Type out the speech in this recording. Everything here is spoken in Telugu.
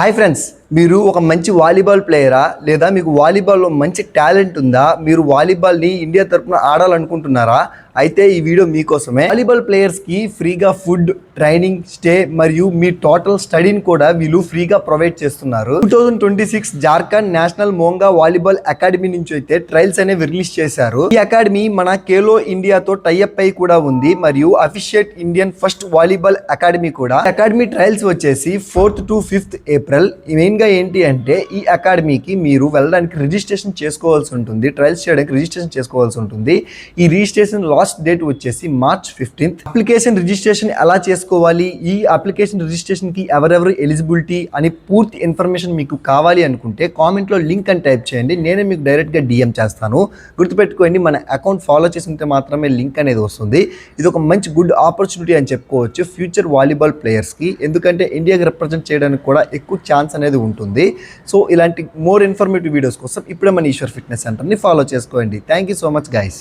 హాయ్ ఫ్రెండ్స్, మీరు ఒక మంచి వాలీబాల్ ప్లేయరా లేదా మీకు వాలీబాల్లో మంచి టాలెంట్ ఉందా? మీరు వాలీబాల్ని ఇండియా తరపున ఆడాలనుకుంటున్నారా? అయితే ఈ వీడియో మీకోసమే. వాలీబాల్ ప్లేయర్స్కి ఫ్రీగా ఫుడ్, ట్రైనింగ్, స్టే మరియు మీ టోటల్ స్టడీని కూడా వీళ్ళు ఫ్రీగా ప్రొవైడ్ చేస్తున్నారు. 2026 Jharkhand national Monga volleyball academy నుంచి అయితే ట్రయల్స్ అనేవి రిలీజ్ చేశారు. ఈ అకాడమీ మన ఖేలో ఇండియాతో టైఅప్ అయి కూడా ఉంది మరియు అఫిషియేట్ ఇండియన్ ఫస్ట్ వాలీబాల్ అకాడమీ కూడా. అకాడమీ ట్రయల్స్ వచ్చేసి 4th to 5th April. Main గా ఏంటి అంటే ఈ అకాడమీకి మీరు వెళ్ళడానికి రిజిస్ట్రేషన్ చేసుకోవాల్సి ఉంటుంది. ట్రయల్స్ చేయడానికి రిజిస్ట్రేషన్ చేసుకోవాల్సి ఉంటుంది. ఈ రిజిస్ట్రేషన్ లాస్ట్ డేట్ వచ్చేసి March 15th. అప్లికేషన్ రిజిస్ట్రేషన్ ఎలా చేసుకోవాలి, ఈ అప్లికేషన్ రిజిస్ట్రేషన్ కి ఎవరెవరు ఎలిజిబిలిటీ అని పూర్తి ఇన్ఫర్మేషన్ మీకు కావాలి అనుకుంటే కామెంట్ లో లింక్ అని టైప్ చేయండి. నేనే మీకు డైరెక్ట్ గా డిఎం చేస్తాను. గుర్తుపెట్టుకోండి, మన అకౌంట్ ఫాలో చేసి ఉంటే మాత్రమే లింక్ అనేది వస్తుంది. ఇది ఒక మంచి గుడ్ ఆపర్చునిటీ అని చెప్పుకోవచ్చు ఫ్యూచర్ వాలీబాల్ ప్లేయర్స్ కి. ఎందుకంటే ఇండియాకి రిప్రజెంట్ చేయడానికి కూడా ఎక్కువ ఛాన్స్ అనేది ఉంటుంది. సో ఇలాంటి మోర్ ఇన్ఫర్మేటివ్ వీడియోస్ కోసం ఇప్పుడే మన ఈశ్వర్ ఫిట్నెస్ సెంటర్ని ఫాలో చేసుకోండి. Thank you so much guys.